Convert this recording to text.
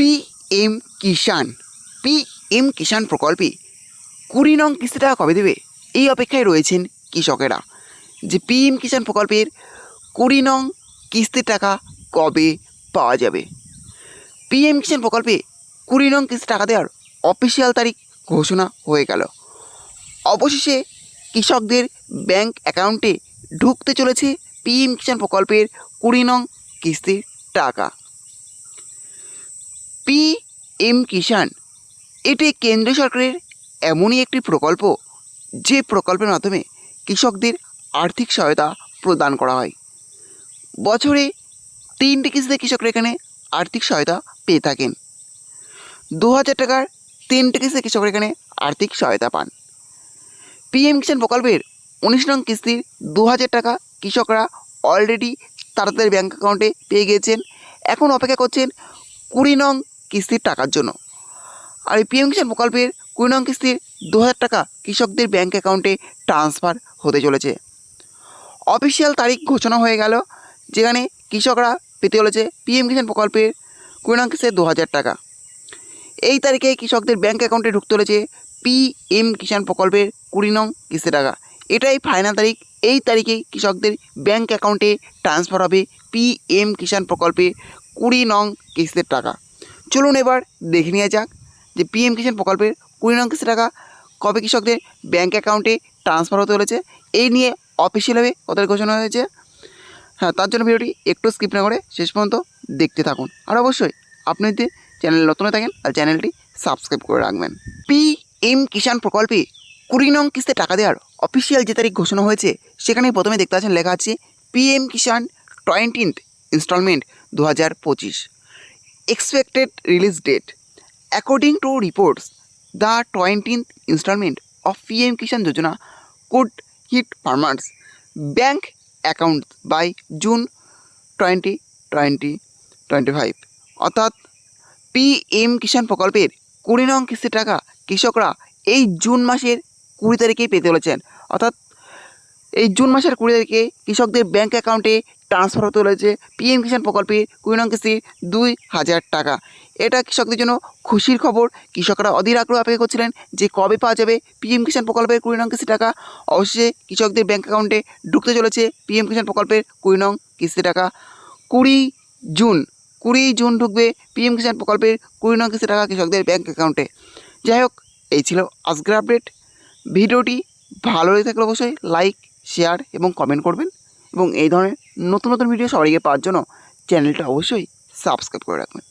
PM কিষাণ প্রকল্পে 20 নং কিস্তি টাকা কবে দেবে এই অপেক্ষায় রয়েছেন কৃষকেরা। যে পিএম কিষাণ প্রকল্পের 20 নং কিস্তির টাকা কবে পাওয়া যাবে। পিএম কিষাণ প্রকল্পে 20 নং কিস্তি টাকা দেওয়ার অফিসিয়াল তারিখ ঘোষণা হয়ে গেল। অবশেষে কৃষকদের ব্যাংক অ্যাকাউন্টে ঢুকতে চলেছে পিএম কিষাণ প্রকল্পের 20 নং কিস্তির টাকা। পিএম কিষাণ এটি কেন্দ্র সরকারের এমনই একটি প্রকল্প যে প্রকল্পের মাধ্যমে কৃষকদের আর্থিক সহায়তা প্রদান করা হয়। বছরে 3টি কিস্তিতে কৃষকরা এখানে আর্থিক সহায়তা পেয়ে থাকেন। 2000 টাকার 3টি কিস্তিতে কৃষকরা এখানে আর্থিক সহায়তা পান। পিএম কিষাণ প্রকল্পের 19 নং কিস্তির 2000 টাকা কৃষকরা অলরেডি তাদের ব্যাঙ্ক অ্যাকাউন্টে পেয়ে গিয়েছেন। এখন অপেক্ষা করছেন 20 নং কিস্তির টাকার জন্য। আর এই পিএম কিষাণ প্রকল্পের 20 নং কিস্তির 2000 টাকা কৃষকদের ব্যাঙ্ক অ্যাকাউন্টে ট্রান্সফার হতে চলেছে। অফিসিয়াল তারিখ ঘোষণা হয়ে গেল, যেখানে কৃষকরা পেতে চলেছে পিএম কিষাণ প্রকল্পের 20 নং কিস্তির 2000 টাকা। এই তারিখে কৃষকদের ব্যাঙ্ক অ্যাকাউন্টে ঢুকতে চলেছে পিএম কিষাণ প্রকল্পের 20 নং কিস্তি টাকা। এটাই ফাইনাল তারিখ। এই তারিখেই কৃষকদের ব্যাঙ্ক অ্যাকাউন্টে ট্রান্সফার হবে পিএম কিষাণ প্রকল্পে 20 নং কিস্তির টাকা। চলুন এবার দেখে নেওয়া যাক যে পিএম কিষাণ প্রকল্পের 20 নং কিস্তি টাকা কবে কৃষকদের ব্যাঙ্ক অ্যাকাউন্টে ট্রান্সফার হতে চলেছে। এই নিয়ে অফিসিয়ালভাবে কত ঘোষণা হয়েছে। হ্যাঁ, তার জন্য ভিডিওটি একটু স্কিপ না করে শেষ পর্যন্ত দেখতে থাকুন। আর অবশ্যই আপনি যদি চ্যানেলে নতুন হয়ে থাকেন আর চ্যানেলটি সাবস্ক্রাইব করে রাখবেন। পিএম কিষাণ প্রকল্পে 20 নং কিস্তি টাকা দেওয়ার অফিসিয়াল যে তারিখ ঘোষণা হয়েছে, সেখানে প্রথমে দেখতে পাচ্ছেন লেখা আছে PM Kisan 20th instalment 2025 expected release date. According to reports, the 20th installment of PM Kishan Yojana could hit farmers' bank accounts by June 2025. অর্থাৎ পিএম কিষাণ প্রকল্পের 20 নং কিস্তির টাকা কৃষকরা এই জুন মাসের 20 তারিখেই পেতে চলেছেন। অর্থাৎ এই জুন মাসের 20 তারিখে কৃষকদের ব্যাঙ্ক অ্যাকাউন্টে ট্রান্সফার হতে চলেছে পিএম কিষাণ প্রকল্পের 20 নং কিস্তির 2000 টাকা। এটা কৃষকদের জন্য খুশির খবর। কৃষকরা অধীর আগ্রহ অপেক্ষা করছিলেন যে কবে পাওয়া যাবে পিএম কিষাণ প্রকল্পের 20 নং কিস্তি টাকা। অবশ্যই কৃষকদের ব্যাঙ্ক অ্যাকাউন্টে ঢুকতে চলেছে পিএম কিষাণ প্রকল্পের 20 নং কিস্তি টাকা। 20 জুন ঢুকবে পিএম কিষাণ প্রকল্পের 20 নং কিস্তি টাকা কৃষকদের ব্যাঙ্ক অ্যাকাউন্টে। যাই হোক, এই ছিল আজকের আপডেট। ভিডিওটি ভালো লেগে থাকলে অবশ্যই লাইক, শেয়ার এবং কমেন্ট করবেন, এবং এই ধরনের নতুন নতুন ভিডিও সবাইকে পাওয়ার জন্য চ্যানেলটা অবশ্যই সাবস্ক্রাইব করে রাখবেন।